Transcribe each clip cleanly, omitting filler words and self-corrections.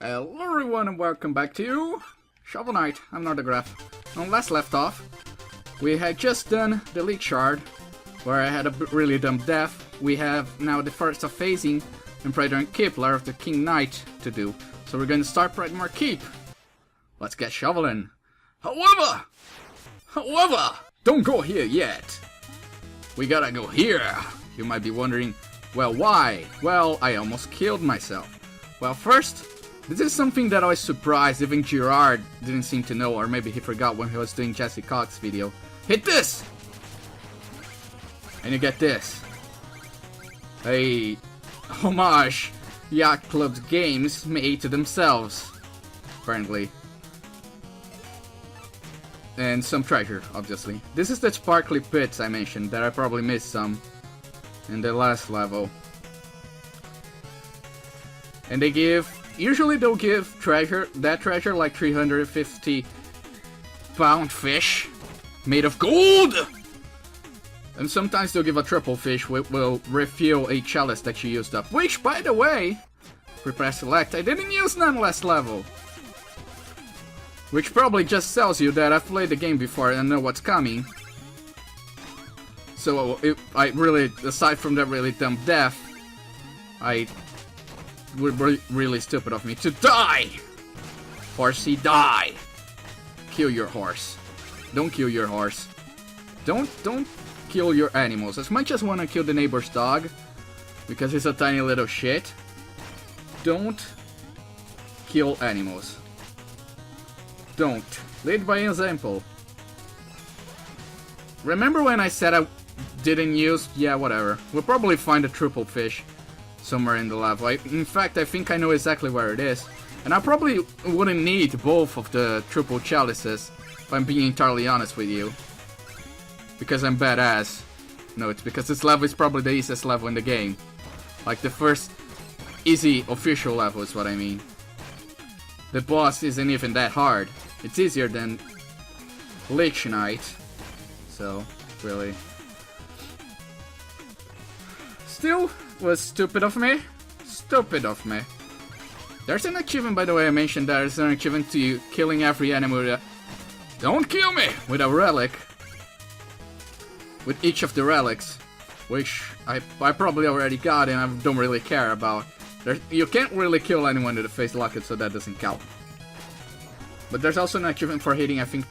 Hello everyone and welcome back to Shovel Knight. I'm Northograph. On last left off, we had just done the leak shard, where I had a really dumb death. We have now the first of phasing and Praetor and Keep, Lair of the King Knight to do. So we're going to start Praetor Keep. Let's get shoveling. However, don't go here yet. We gotta go here. You might be wondering, well, why? Well, I almost killed myself. Well, first, this is something that I was surprised even Gerard didn't seem to know, or maybe he forgot when he was doing Jesse Cox's video. Hit this! And you get this. A homage Yacht Club's games made to themselves, apparently. And some treasure, obviously. This is the sparkly pits I mentioned, that I probably missed some in the last level. And they give... Usually they'll give treasure, that treasure, like 350 pound fish made of gold! And sometimes they'll give a triple fish which will refill a chalice that you used up. Which, by the way, prepare select, I didn't use none last level. Which probably just tells you that I've played the game before and know what's coming. So, I really, aside from that really dumb death, I... would be really stupid of me to die! Horsey, die! Kill your horse. Don't kill your horse. Don't kill your animals. As much as I want to kill the neighbor's dog, because he's a tiny little shit, don't kill animals. Don't. Lead by example. Remember when I said I didn't use... Yeah, whatever. We'll probably find a triple fish somewhere in the level. In fact, I think I know exactly where it is. And I probably wouldn't need both of the triple chalices, if I'm being entirely honest with you. Because I'm badass. No, it's because this level is probably the easiest level in the game. Like the first easy official level is what I mean. The boss isn't even that hard. It's easier than Lich Knight. So, really. Still was stupid of me. Stupid of me. There's an achievement, by the way, I mentioned there's an achievement to you killing every enemy with a... Don't kill me! With a relic. With each of the relics. Which I probably already got and I don't really care about. You can't really kill anyone with a face locket, so that doesn't count. But there's also an achievement for hitting, I think,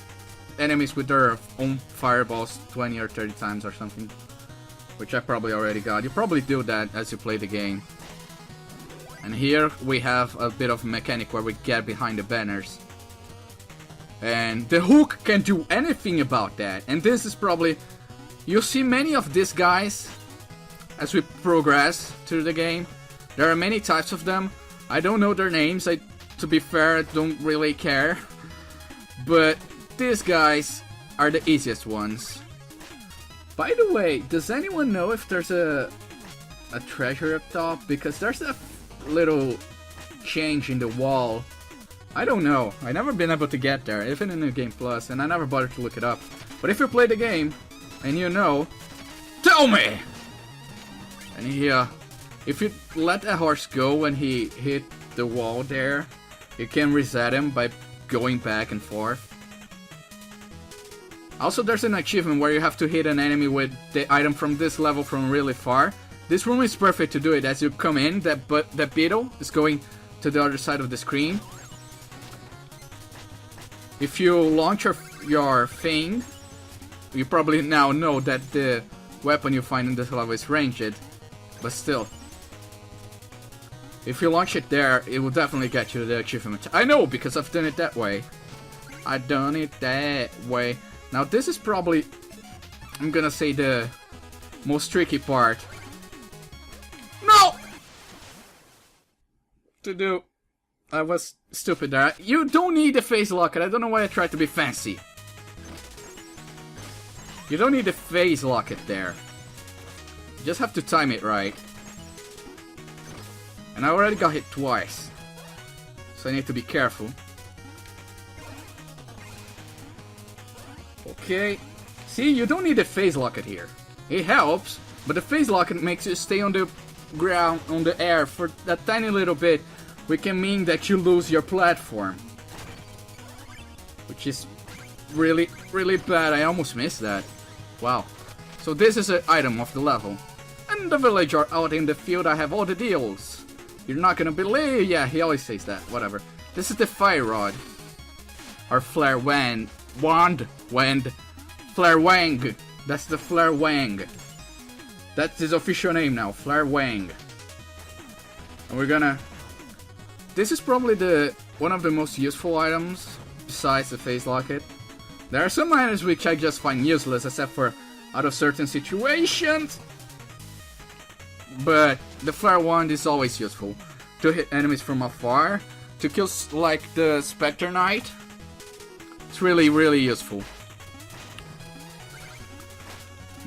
enemies with their own fireballs 20 or 30 times or something. Which I probably already got. You probably do that as you play the game. And here we have a bit of a mechanic where we get behind the banners. And the hook can't do anything about that. And this is probably... You'll see many of these guys as we progress through the game. There are many types of them. I don't know their names. To be fair, I don't really care. But these guys are the easiest ones. By the way, does anyone know if there's a treasure up top? Because there's a little change in the wall. I don't know. I've never been able to get there, even in New Game Plus, and I never bothered to look it up. But if you play the game, and you know, tell me! And here, if you let a horse go when he hit the wall there, you can reset him by going back and forth. Also, there's an achievement where you have to hit an enemy with the item from this level from really far. This room is perfect to do it. As you come in, that beetle is going to the other side of the screen. If you launch your thing, you probably now know that the weapon you find in this level is ranged. But still. If you launch it there, it will definitely get you the achievement. I know, because I've done it that way. I've done it that way. Now this is probably, I'm gonna say, the most tricky part. No! To do. I was stupid there. You don't need a face locket. I don't know why I tried to be fancy. You don't need a face locket there. You just have to time it right. And I already got hit twice. So I need to be careful. Okay. See, you don't need a phase locket here. It helps, but the phase locket makes you stay on the ground, on the air for that tiny little bit we can mean that you lose your platform. Which is really, really bad. I almost missed that. Wow. So this is an item of the level. And the villager out in the field, I have all the deals. You're not gonna believe. Yeah, he always says that. Whatever. This is the fire rod. Or flare wand. Flare wang. That's the flare wang. That's his official name now. Flare wang. And we're gonna... This is probably one of the most useful items besides the face locket. There are some items which I just find useless except for out of certain situations. But the flare wand is always useful to hit enemies from afar, to kill like the Spectre Knight. It's really, really useful.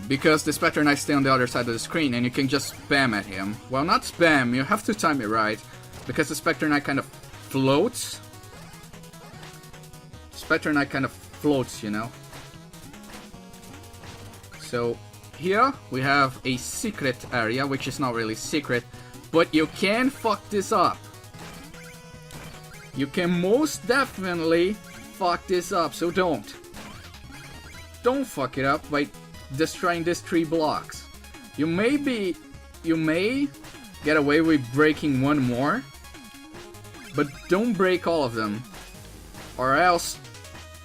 Because the Spectre Knight stays on the other side of the screen and you can just spam at him. Well, not spam, you have to time it right. Because the Spectre Knight kind of floats. Spectre Knight kind of floats, you know. So here we have a secret area, which is not really secret, but you can fuck this up. You can most definitely fuck this up, so don't. Don't fuck it up by destroying these 3 blocks. You may get away with breaking one more, but don't break all of them, or else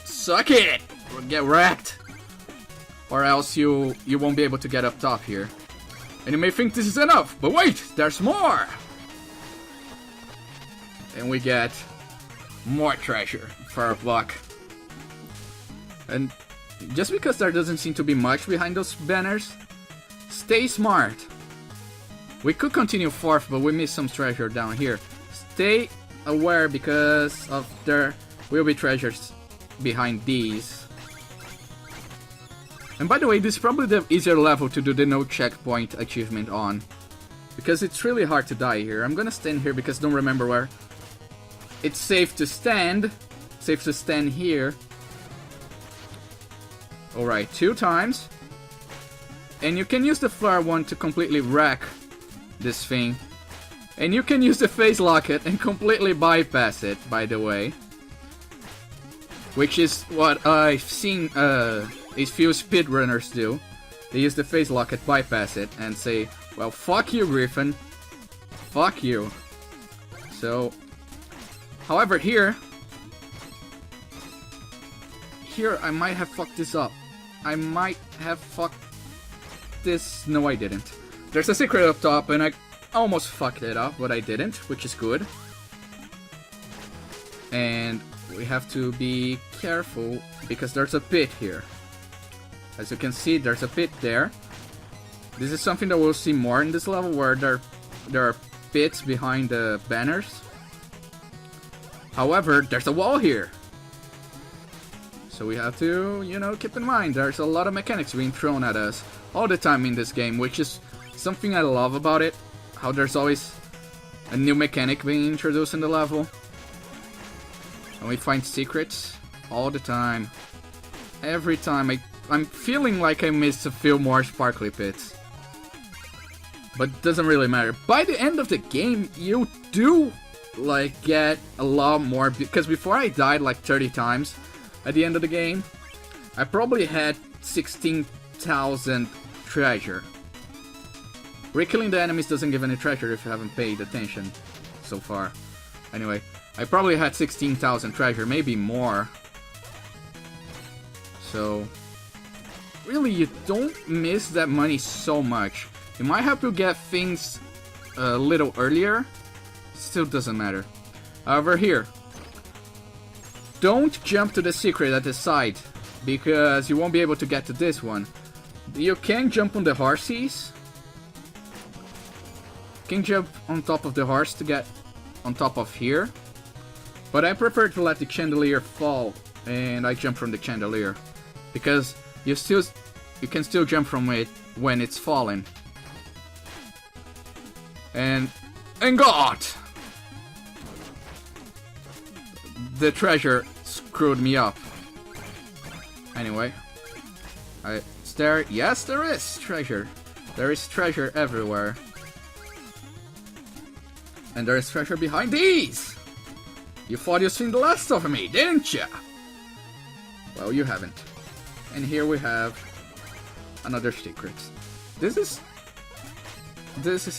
suck it or get wrecked. Or else you won't be able to get up top here. And you may think this is enough, but wait, there's more! And we get more treasure for our buck. And just because there doesn't seem to be much behind those banners, stay smart. We could continue forth, but we missed some treasure down here. Stay aware because of there will be treasures behind these. And by the way, this is probably the easier level to do the no checkpoint achievement on. Because it's really hard to die here. I'm gonna stand here because I don't remember where. It's safe to stand. Safe to stand here. Alright, 2 times. And you can use the flare one to completely wreck this thing. And you can use the face locket and completely bypass it, by the way. Which is what I've seen a few speedrunners do. They use the face locket, bypass it, and say, well, fuck you, Griffin. Fuck you. So, however, here I might have fucked this up. I might have fucked this. No, I didn't. There's a secret up top, and I almost fucked it up, but I didn't, which is good. And we have to be careful because there's a pit here. As you can see, there's a pit there. This is something that we'll see more in this level, where there are pits behind the banners. However, there's a wall here. So we have to, you know, keep in mind, there's a lot of mechanics being thrown at us all the time in this game, which is something I love about it. How there's always a new mechanic being introduced in the level. And we find secrets all the time. Every time I'm feeling like I missed a few more sparkly pits. But it doesn't really matter. By the end of the game, you do like get a lot more, because before I died like 30 times at the end of the game, I probably had 16,000 treasure. Rekilling the enemies doesn't give any treasure if you haven't paid attention so far. Anyway, I probably had 16,000 treasure, maybe more. So, really, you don't miss that money so much. You might have to get things a little earlier. Still doesn't matter. Over here, don't jump to the secret at the side, because you won't be able to get to this one. You can jump on the horses. You can jump on top of the horse to get on top of here. But I prefer to let the chandelier fall, and I jump from the chandelier. Because you can still jump from it when it's falling. And God! The treasure screwed me up. Anyway. Is there? Yes, there is treasure. There is treasure everywhere. And there is treasure behind these! You thought you'd seen the last of me, didn't ya? Well, you haven't. And here we have another secret. This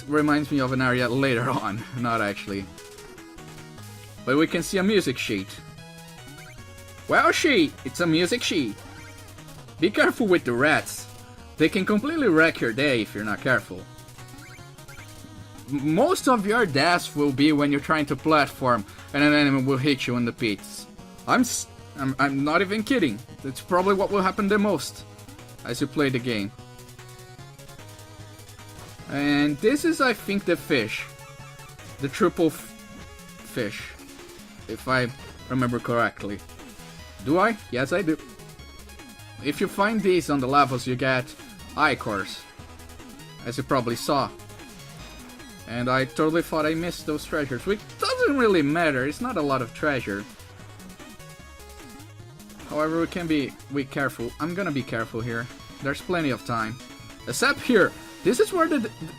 reminds me of an area later on, not actually. But we can see a music sheet. Well, sheet! It's a music sheet. Be careful with the rats. They can completely wreck your day if you're not careful. Most of your deaths will be when you're trying to platform and an enemy will hit you in the pits. I'm not even kidding. That's probably what will happen the most as you play the game. And this is, I think, the fish. The triple fish. If I remember correctly. Do I? Yes, I do. If you find these on the levels, you get ichors. As you probably saw. And I totally thought I missed those treasures, which doesn't really matter. It's not a lot of treasure. However, we can be careful. I'm gonna be careful here. There's plenty of time. Except here. This is where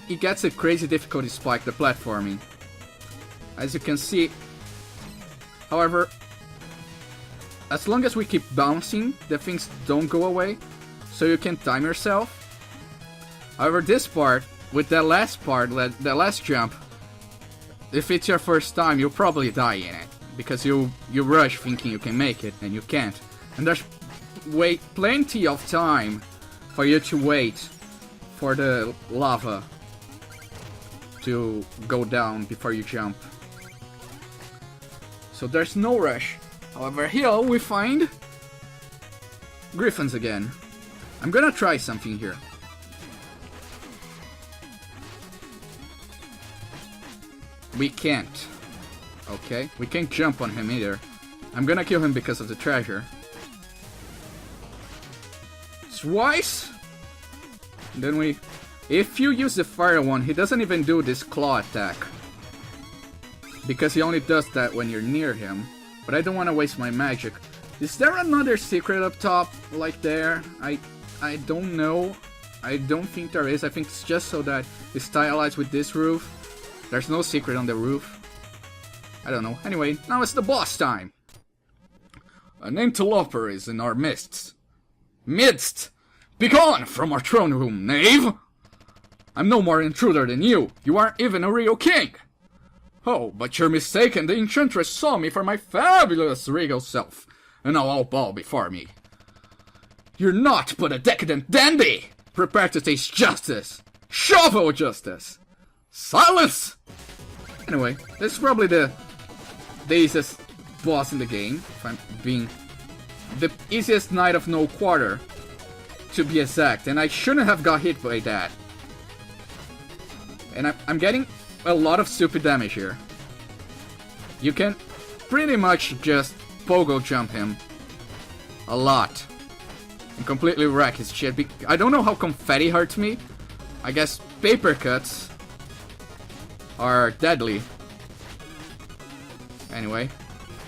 it gets a crazy difficulty spike, the platforming. As you can see. However, as long as we keep bouncing, the things don't go away. So you can time yourself. However, this part, with that last part, the last jump, if it's your first time, you'll probably die in it. Because you rush thinking you can make it, and you can't. And there's plenty of time for you to wait for the lava to go down before you jump. So there's no rush. However, here we find griffins again. I'm gonna try something here. We can't. Okay, we can't jump on him either. I'm gonna kill him because of the treasure. Twice? And then if you use the fire one, he doesn't even do this claw attack. Because he only does that when you're near him. But I don't want to waste my magic. Is there another secret up top, like there? I don't know. I don't think there is. I think it's just so that it's stylized with this roof. There's no secret on the roof. I don't know. Anyway, now it's the boss time. An interloper is in our midst. Begone from our throne room, knave! I'm no more intruder than you. You aren't even a real king. Oh, but you're mistaken. The enchantress saw me for my fabulous regal self, and now all bow before me. You're not but a decadent dandy! Prepare to taste justice! Shovel justice! Silence! Anyway, this is probably the easiest boss in the game, if I'm being... the easiest Knight of No Quarter, to be exact, and I shouldn't have got hit by that. And I'm getting a lot of stupid damage here. You can pretty much just pogo jump him a lot and completely wreck his shit. I don't know how confetti hurts me. I guess paper cuts are deadly. Anyway,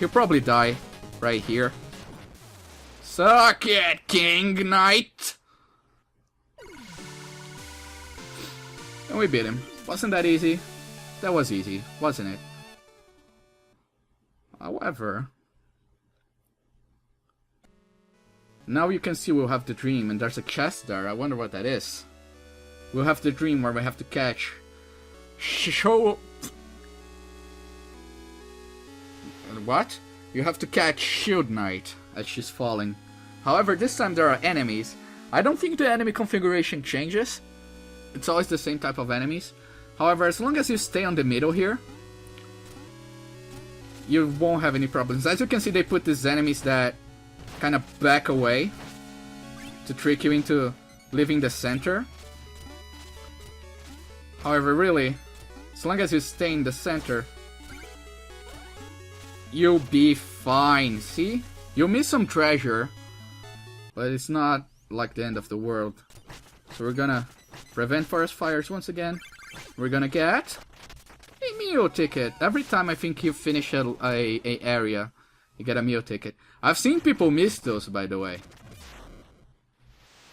he'll probably die right here. Suck it, King Knight! And we beat him. Wasn't that easy? That was easy, wasn't it? However, now you can see we'll have the dream, and there's a chest there. I wonder what that is. We'll have the dream where we have to catch... What? You have to catch Shield Knight as she's falling. However, this time there are enemies. I don't think the enemy configuration changes. It's always the same type of enemies. However, as long as you stay on the middle here, you won't have any problems. As you can see, they put these enemies that kind of back away to trick you into leaving the center. However, really, as long as you stay in the center, you'll be fine. See? You'll miss some treasure, but it's not like the end of the world. So we're gonna prevent forest fires once again. We're gonna get a meal ticket. Every time I think you finish a area, you get a meal ticket. I've seen people miss those, by the way.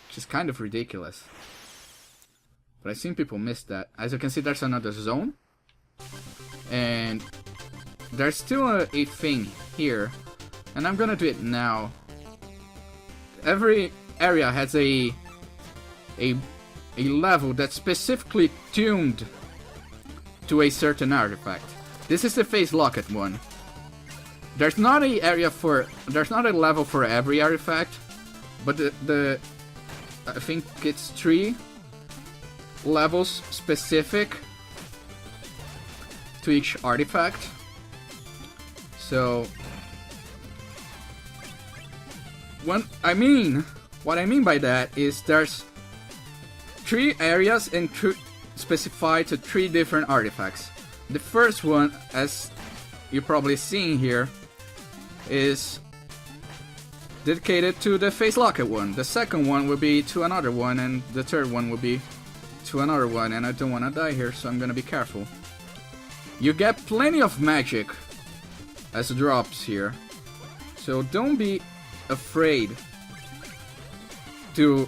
Which is kind of ridiculous. But I've seen people miss that. As you can see, there's another zone. And And there's still a thing here, and I'm gonna do it now. Every area has a level that's specifically tuned to a certain artifact. This is the face locket one. There's not a level for every artifact, but I think it's 3 levels specific to each artifact. So what I mean by that is there's 3 areas and specified to 3 different artifacts. The first one, as you're probably seeing here, is dedicated to the face locket one. The second one will be to another one, and the third one will be to another one. And I don't want to die here, so I'm gonna be careful. You get plenty of magic as drops here, so don't be afraid to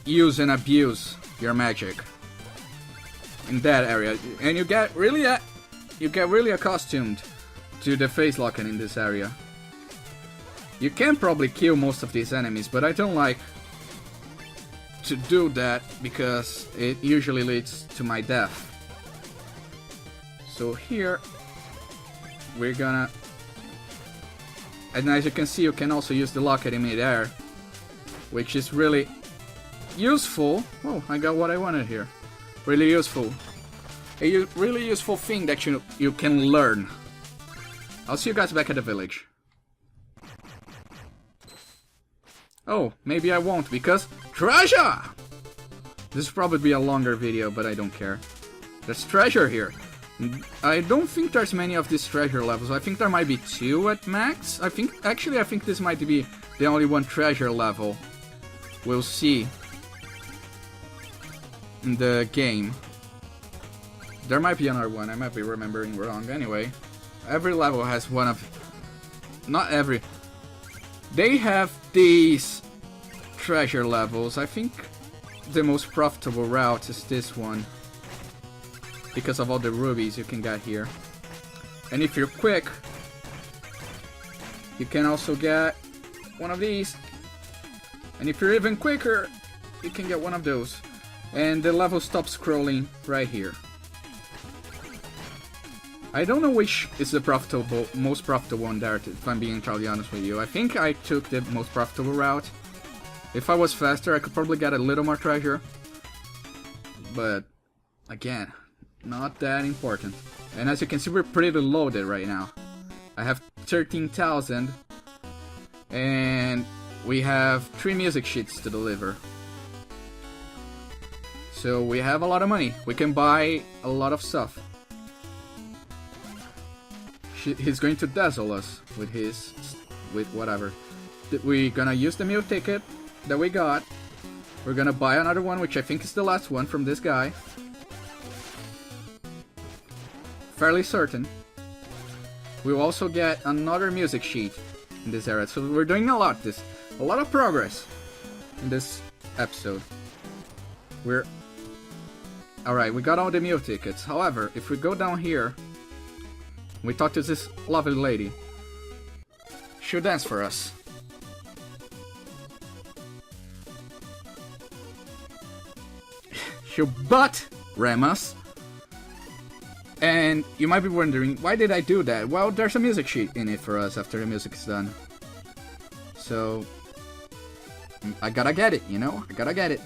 use and abuse your magic in that area, and you get really accustomed to the face locket in this area. You can probably kill most of these enemies, but I don't like to do that because it usually leads to my death. So here we're gonna, and as you can see, you can also use the locket in midair, which is really useful. Oh, I got what I wanted here. Really useful. A really useful thing that you can learn. I'll see you guys back at the village. Oh, maybe I won't, because treasure! This will probably be a longer video, but I don't care. There's treasure here. I don't think there's many of these treasure levels. I think there might be 2 at max. I think this might be the only one treasure level we'll see in the game. There might be another one. I might be remembering wrong. Anyway, every level has one of... Not every... They have these treasure levels. I think the most profitable route is this one, because of all the rubies you can get here. And if you're quick, you can also get one of these. And if you're even quicker, you can get one of those. And the level stops scrolling right here. I don't know which is the most profitable one there, if I'm being entirely honest with you. I think I took the most profitable route. If I was faster, I could probably get a little more treasure. But, again, not that important. And as you can see, we're pretty loaded right now. I have 13,000. And we have 3 music sheets to deliver. So we have a lot of money. We can buy a lot of stuff. He's going to dazzle us with whatever. We're gonna use the meal ticket that we got. We're gonna buy another one, which I think is the last one from this guy. Fairly certain. We'll also get another music sheet in this area. So we're doing a lot of progress in this episode. Alright, we got all the meal tickets. However, if we go down here, we talk to this lovely lady. She'll dance for us. She'll butt ram us. And you might be wondering, why did I do that? Well, there's a music sheet in it for us after the music is done. So, I gotta get it, you know? I gotta get it.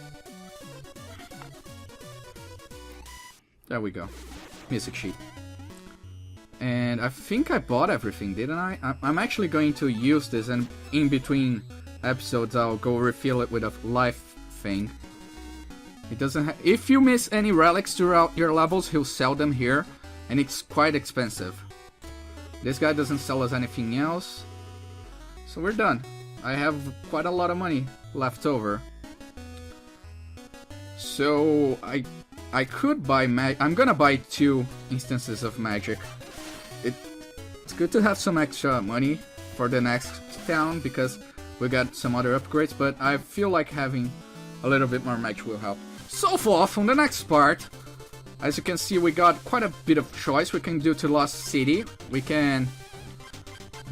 There we go. Music sheet. And I think I bought everything, didn't I? I'm actually going to use this, and in between episodes I'll go refill it with a life thing. It doesn't if you miss any relics throughout your levels, he'll sell them here, and it's quite expensive. This guy doesn't sell us anything else. So we're done. I have quite a lot of money left over. So I could buy I'm gonna buy 2 instances of magic. It's good to have some extra money for the next town because we got some other upgrades, but I feel like having a little bit more magic will help. So forth on the next part, As you can see, we got quite a bit of choice. We can do to Lost City. We can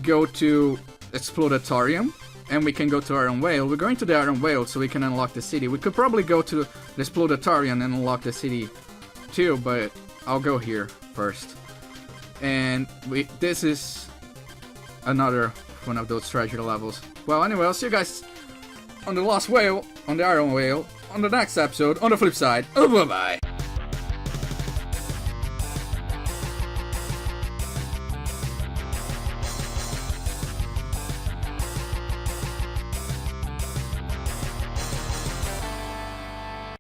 go to Explodatorium. And we can go to Iron Whale. We're going to the Iron Whale so we can unlock the city. We could probably go to the Explodatorium and unlock the city too, but I'll go here first. And this is another one of those treasure levels. Well, anyway, I'll see you guys on the Lost Whale, on the Iron Whale, on the next episode, on the flip side. Oh, bye-bye!